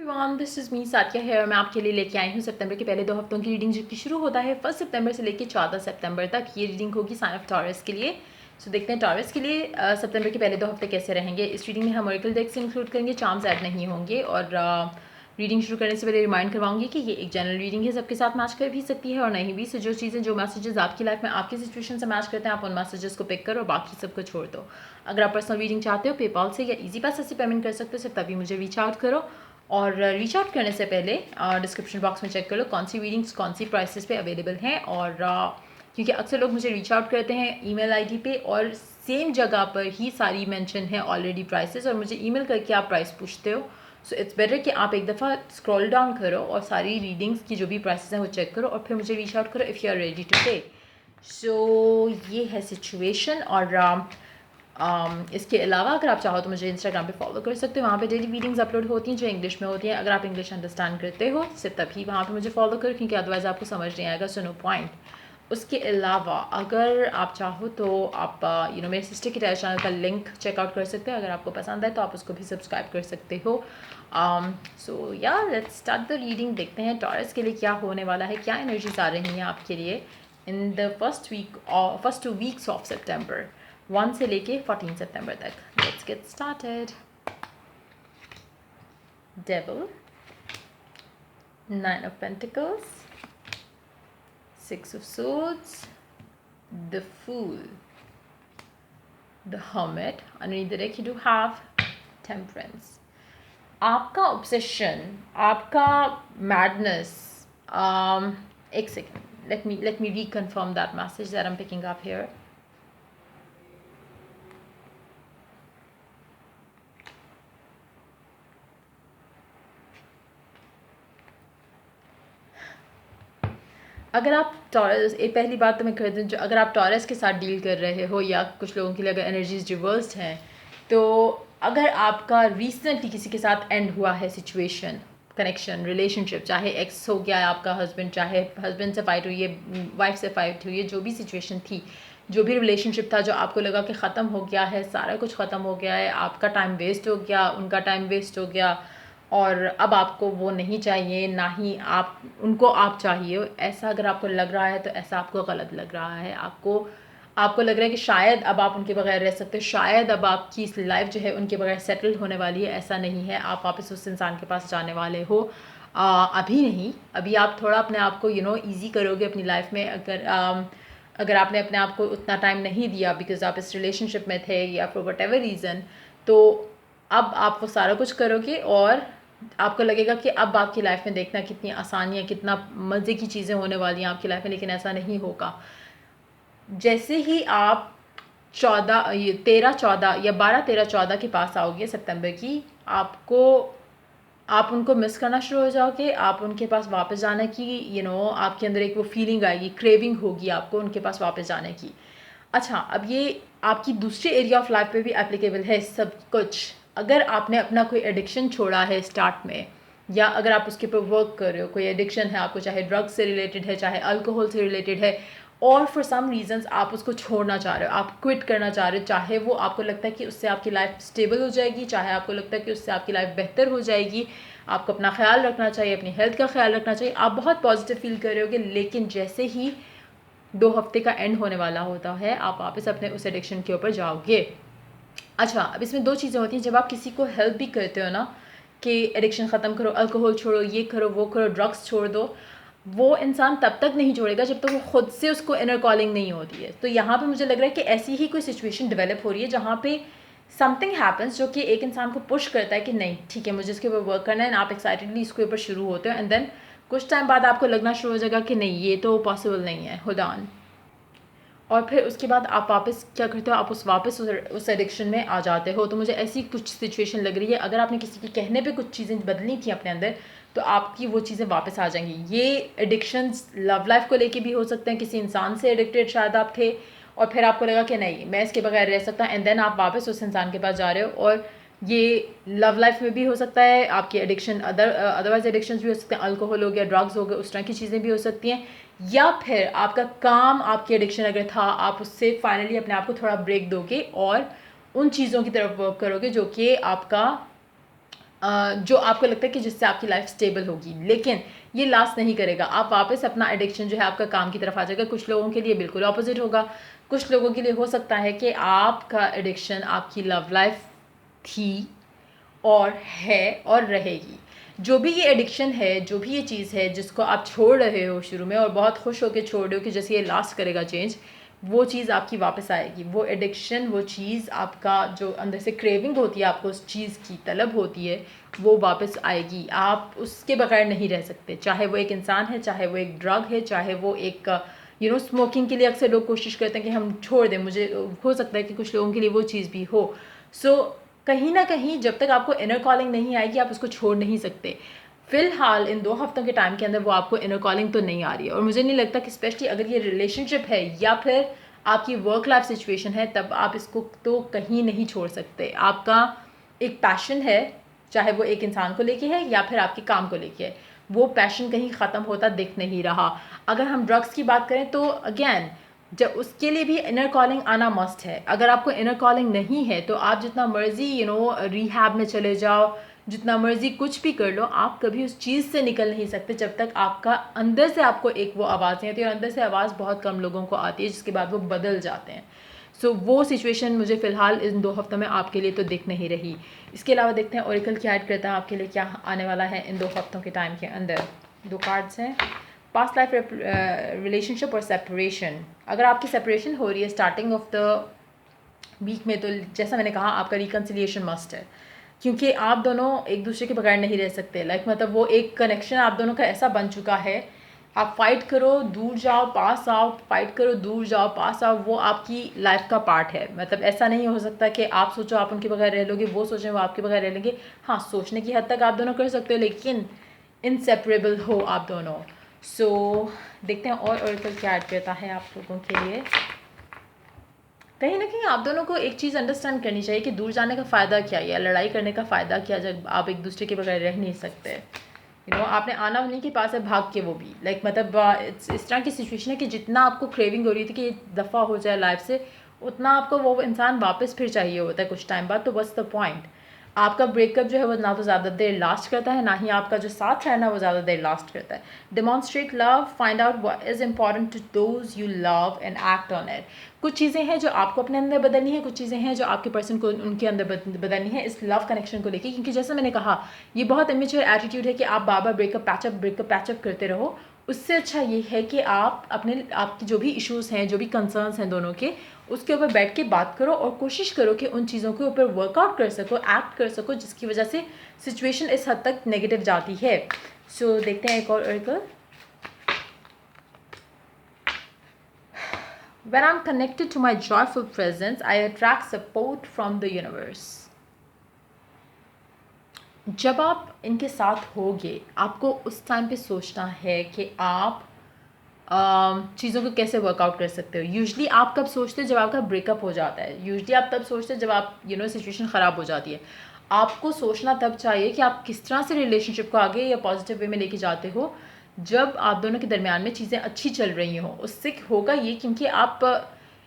Everyone, this is me साथिया है और मैं आपके लिए लेके आई हूँ सितंबर के पहले 2 हफ्तों की रीडिंग जो कि शुरू होता है 1 सितंबर से लेके 14 सितंबर तक। ये रीडिंग होगी साइन ऑफ टॉरस के लिए। सो देखते हैं टॉरस के लिए सितंबर के पहले 2 हफ्ते कैसे रहेंगे। इस रीडिंग में हम ऑरेकल डेक्स इंक्लूड करेंगे, चार्म्स ऐड नहीं होंगे। और रीडिंग शुरू करने से पहले रिमाइंड करवाऊंगी कि ये एक जनरल रीडिंग है, सबके साथ मैच कर भी सकती है और नहीं भी। सो जो चीज़ें, जो मैसेजेस आपकी लाइफ में आपकी सिचुएशन से मैच करते हैं, आप उन मैसेजेस को पिक करो और बाकी सबको छोड़ दो। अगर आप पर्सनल रीडिंग चाहते हो, पेपाल से या ईजी पैसा से पेमेंट कर सकते हो, सिर्फ तभी मुझे रीच आउट करो। और रीच आउट करने से पहले डिस्क्रिप्शन बॉक्स में चेक कर लो कौन सी रीडिंग्स कौन सी प्राइसेस पे अवेलेबल हैं। और क्योंकि अक्सर लोग मुझे रीच आउट करते हैं ईमेल आईडी पे और सेम जगह पर ही सारी मेंशन है ऑलरेडी प्राइसेस, और मुझे ईमेल करके आप प्राइस पूछते हो। सो इट्स बेटर कि आप एक दफ़ा स्क्रॉल डाउन करो और सारी रीडिंग्स की जो भी प्राइसेस हैं वो चेक करो और फिर मुझे रीच आउट करो if you are ready to pay. So ये है सिचुएशन। और इसके अलावा अगर आप चाहो तो मुझे इंस्टाग्राम पे फॉलो कर सकते हो, वहाँ पे डेली रीडिंग्स अपलोड होती हैं जो इंग्लिश में होती हैं। अगर आप इंग्लिश अंडरस्टैंड करते हो सिर्फ तभी वहाँ पे मुझे फॉलो करो, क्योंकि अदरवाइज़ आपको समझ नहीं आएगा, सो नो पॉइंट। उसके अलावा अगर आप चाहो तो आप मेरे सिस्टर के टेलीग्राम चैनल का लिंक चेकआउट कर सकते हो। अगर आपको पसंद है तो आप उसको भी सब्सक्राइब कर सकते हो। सो या लेट्स स्टार्ट द रीडिंग। देखते हैं टॉरस के लिए क्या होने वाला है, क्या एनर्जीज आ रही हैं आपके लिए in the first 2 weeks of September, 1 से लेके 14 सितंबर तक। Let's get started. Devil, 9 of pentacles, 6 of swords, the fool, the hermit. Underneath the deck you do have temperance. आपका obsession, आपका madness. एक second. Let me reconfirm that message that I'm picking up here. अगर आप taurus, एक पहली बात तो मैं कर दूँ, जो अगर आप टॉरस के साथ डील कर रहे हो या कुछ लोगों के लिए अगर एनर्जीज रिवर्स्ड हैं, तो अगर आपका रिसेंटली किसी के साथ एंड हुआ है सिचुएशन, कनेक्शन, रिलेशनशिप, चाहे एक्स हो गया है आपका हस्बैंड, चाहे हस्बैंड से फाइट हुई है, वाइफ से फाइट हुई है, जो भी सिचुएशन थी, जो भी रिलेशनशिप था जो आपको लगा कि ख़त्म हो गया है, सारा कुछ ख़त्म हो गया है, आपका टाइम वेस्ट हो गया, उनका टाइम वेस्ट हो गया और अब आपको वो नहीं चाहिए, ना ही आप उनको आप चाहिए, ऐसा अगर आपको लग रहा है तो ऐसा आपको गलत लग रहा है। आपको लग रहा है कि शायद अब आप उनके बगैर रह सकते हो, शायद अब आपकी लाइफ जो है उनके बगैर सेटल्ड होने वाली है। ऐसा नहीं है, आप वापस उस इंसान के पास जाने वाले हो। अभी नहीं, अभी आप थोड़ा अपने आप को ईजी करोगे अपनी लाइफ में। अगर आपने अपने आप को उतना टाइम नहीं दिया बिकॉज आप इस रिलेशनशिप में थे या फॉर वट एवर रीज़न, तो अब आप वो सारा कुछ करोगे और आपको लगेगा कि अब आपकी लाइफ में देखना कितनी आसानियाँ, कितना मज़े की चीज़ें होने वाली हैं आपकी लाइफ में, लेकिन ऐसा नहीं होगा। जैसे ही आप 13-14 या 12-13-14 के पास आओगे सितंबर की, आप उनको मिस करना शुरू हो जाओगे। आप उनके पास वापस जाने की आपके अंदर एक वो फीलिंग आएगी, क्रेविंग होगी आपको उनके पास वापस जाने की। अच्छा, अब ये आपकी दूसरे एरिया ऑफ लाइफ पे भी एप्लीकेबल है सब कुछ। अगर आपने अपना कोई एडिक्शन छोड़ा है स्टार्ट में, या अगर आप उसके ऊपर वर्क कर रहे हो, कोई एडिक्शन है आपको, चाहे ड्रग्स से रिलेटेड है, चाहे अल्कोहल से रिलेटेड है, और फॉर सम रीजंस आप उसको छोड़ना चाह रहे हो, आप क्विट करना चाह रहे हो, चाहे वो आपको लगता है कि उससे आपकी लाइफ स्टेबल हो जाएगी, चाहे आपको लगता है कि उससे आपकी लाइफ बेहतर हो जाएगी, आपको अपना ख्याल रखना चाहिए, अपनी हेल्थ का ख्याल रखना चाहिए, आप बहुत पॉजिटिव फील कर रहे होगे, लेकिन जैसे ही 2 हफ्ते का एंड होने वाला होता है, आप वापस अपने उस एडिक्शन के ऊपर जाओगे। अच्छा, अब इसमें 2 चीज़ें होती हैं। जब आप किसी को हेल्प भी करते हो ना कि एडिक्शन ख़त्म करो, अल्कोहल छोड़ो, ये करो, वो करो, ड्रग्स छोड़ दो, वो इंसान तब तक नहीं छोड़ेगा जब तक वो खुद से उसको इनर कॉलिंग नहीं होती है। तो यहाँ पे मुझे लग रहा है कि ऐसी ही कोई सिचुएशन डेवलप हो रही है जहाँ पे समथिंग हैपन्स जो कि एक इंसान को पुश करता है कि नहीं ठीक है, मुझे इसके ऊपर वर्क करना है, एंड आप एक्साइटेडली इसके ऊपर शुरू होते हो, एंड देन कुछ टाइम बाद आपको लगना शुरू हो जाएगा कि नहीं, ये तो पॉसिबल नहीं है, होल्ड ऑन। और फिर उसके बाद आप वापस क्या करते हो, आप वापस उस एडिक्शन में आ जाते हो। तो मुझे ऐसी कुछ सिचुएशन लग रही है, अगर आपने किसी के कहने पे कुछ चीज़ें बदली थी अपने अंदर, तो आपकी वो चीज़ें वापस आ जाएंगी। ये एडिक्शंस लव लाइफ को लेके भी हो सकते हैं, किसी इंसान से एडिक्टेड शायद आप थे और फिर आपको लगा कि नहीं, मैं इसके बगैर रह सकता, एंड देन आप वापस उस इंसान के पास जा रहे हो। और ये लव लाइफ में भी हो सकता है, आपकी एडिक्शन अदरवाइज एडिक्शंस भी हो सकते हैं, अल्कोहल हो गया, ड्रग्स हो गए, उस तरह की चीज़ें भी हो सकती हैं, या फिर आपका काम, आपकी एडिक्शन अगर था, आप उससे फाइनली अपने आप को थोड़ा ब्रेक दोगे और उन चीज़ों की तरफ वर्क करोगे जो कि आपका जो आपको लगता है कि जिससे आपकी लाइफ स्टेबल होगी, लेकिन ये लास्ट नहीं करेगा। आप वापस अपना एडिक्शन जो है आपका काम की तरफ आ जाएगा। कुछ लोगों के लिए बिल्कुल ऑपोजिट होगा। कुछ लोगों के लिए हो सकता है कि आपका एडिक्शन आपकी लव लाइफ थी और है और रहेगी। जो भी ये एडिक्शन है, जो भी ये चीज़ है जिसको आप छोड़ रहे हो शुरू में और बहुत खुश होकर छोड़ रहे हो कि जैसे ये लास्ट करेगा चेंज, वो चीज़ आपकी वापस आएगी। वो एडिक्शन, वो चीज़, आपका जो अंदर से क्रेविंग होती है, आपको उस चीज़ की तलब होती है, वो वापस आएगी। आप उसके बगैर नहीं रह सकते। चाहे वो एक इंसान है, चाहे वो एक ड्रग है, चाहे वो एक स्मोकिंग के लिए अक्सर लोग कोशिश करते हैं कि हम छोड़ दें। मुझे हो सकता है कि कुछ लोगों के लिए वो चीज़ भी हो। सो कहीं ना कहीं जब तक आपको इनर कॉलिंग नहीं आएगी, आप उसको छोड़ नहीं सकते। फ़िलहाल इन 2 हफ्तों के टाइम के अंदर वो आपको इनर कॉलिंग तो नहीं आ रही है। और मुझे नहीं लगता कि स्पेशली अगर ये रिलेशनशिप है या फिर आपकी वर्क लाइफ सिचुएशन है, तब आप इसको तो कहीं नहीं छोड़ सकते। आपका एक पैशन है, चाहे वो एक इंसान को लेके है या फिर आपके काम को लेके है, वो पैशन कहीं ख़त्म होता दिख नहीं रहा। अगर हम ड्रग्स की बात करें तो अगेन, जब उसके लिए भी इनर कॉलिंग आना मस्ट है। अगर आपको इनर कॉलिंग नहीं है तो आप जितना मर्ज़ी रिहैब में चले जाओ, जितना मर्ज़ी कुछ भी कर लो, आप कभी उस चीज़ से निकल नहीं सकते जब तक आपका अंदर से आपको एक वो आवाज़ नहीं आती। और अंदर से आवाज़ बहुत कम लोगों को आती है, जिसके बाद वो बदल जाते हैं। सो वो सिचुएशन मुझे फ़िलहाल इन 2 हफ्तों में आपके लिए तो दिख नहीं रही। इसके अलावा देखते हैं ओरेकल क्या ऐड करता है आपके लिए, क्या आने वाला है इन 2 हफ्तों के टाइम के अंदर। 2 कार्ड्स हैं, पास्ट लाइफ रिलेशनशिप और सेपरेशन। अगर आपकी सेपरेशन हो रही है स्टार्टिंग ऑफ द वीक में, तो जैसा मैंने कहा, आपका रिकन्सिलिएशन मस्ट है। क्योंकि आप दोनों एक दूसरे के बगैर नहीं रह सकते। मतलब वो एक कनेक्शन आप दोनों का ऐसा बन चुका है, आप फाइट करो दूर जाओ पास आओ, फाइट करो दूर जाओ पास आओ, वो आपकी लाइफ का पार्ट है। मतलब ऐसा नहीं हो सकता कि आप सोचो आप उनके बगैर रह लोगे, वो सोचें वो आपके बगैर रह लेंगे। हाँ, सोचने की हद तक आप दोनों कर सकते हो, लेकिन इनसेपरेबल हो आप दोनों। सो देखते हैं और ओरेकल क्या ऐड करता है आप लोगों के लिए। कहीं ना कहीं आप दोनों को एक चीज़ अंडरस्टैंड करनी चाहिए कि दूर जाने का फ़ायदा क्या है, या लड़ाई करने का फ़ायदा क्या, जब आप एक दूसरे के बगैर रह नहीं सकते। आपने आना उन्हीं के पास है, भाग के वो भी। मतलब इस तरह की सिचुएशन है कि जितना आपको क्रेविंग हो रही थी कि दफ़ा हो जाए लाइफ से, उतना आपको वो इंसान वापस फिर चाहिए होता है कुछ टाइम बाद। तो व्हाट्स द पॉइंट। आपका ब्रेकअप जो है वो ना तो ज़्यादा देर लास्ट करता है, ना ही आपका जो साथ रहना वो ज़्यादा देर लास्ट करता है। Demonstrate love, find out what is important to those you love and act on it. कुछ चीज़ें हैं जो आपको अपने अंदर बदलनी है, कुछ चीज़ें हैं जो आपके पर्सन को उनके अंदर बदलनी है इस लव कनेक्शन को लेके। क्योंकि जैसा मैंने कहा, ये बहुत इमेच्योर एटीट्यूड है कि आप बार बार ब्रेकअप पैचअप करते रहो। उससे अच्छा ये है कि आप आपकी जो भी इश्यूज़ हैं, जो भी कंसर्न्स हैं दोनों के, उसके ऊपर बैठ के बात करो और कोशिश करो कि उन चीज़ों के ऊपर वर्कआउट कर सको, एक्ट कर सको, जिसकी वजह से सिचुएशन इस हद तक नेगेटिव जाती है। सो देखते हैं एक और Oracle. When I'm connected to my joyful presence, I attract support from the universe. जब आप इनके साथ होगे, आपको उस टाइम पे सोचना है कि आप चीज़ों को कैसे वर्कआउट कर सकते हो। यूजली आप कब सोचते हो? जब आपका ब्रेकअप हो जाता है। यूजली आप तब सोचते हो जब आप सिचुएशन ख़राब हो जाती है। आपको सोचना तब चाहिए कि आप किस तरह से रिलेशनशिप को आगे या पॉजिटिव वे में लेके जाते हो, जब आप दोनों के दरमियान में चीज़ें अच्छी चल रही हों। उससे होगा ये, क्योंकि आप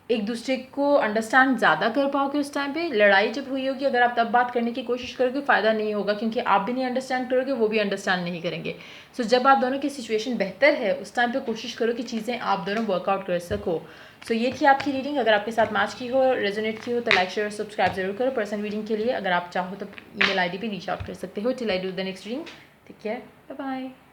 एक दूसरे को अंडरस्टैंड ज़्यादा कर पाओगे उस टाइम पे। लड़ाई जब हुई होगी, अगर आप तब बात करने की कोशिश करोगे, फ़ायदा नहीं होगा, क्योंकि आप भी नहीं अंडरस्टैंड करोगे, वो भी अंडरस्टैंड नहीं करेंगे। सो जब आप दोनों की सिचुएशन बेहतर है, उस टाइम पे कोशिश करो कि चीज़ें आप दोनों वर्कआउट कर सको। सो ये थी आपकी रीडिंग। अगर आपके साथ मैच की हो, रेजोनेट की हो, तो लाइक शेयर सब्सक्राइब जरूर करो। पर्सनल रीडिंग के लिए अगर आप चाहो तो ईमेल आईडी पे रीच आउट कर सकते हो। Till I do the next reading, take care, bye bye.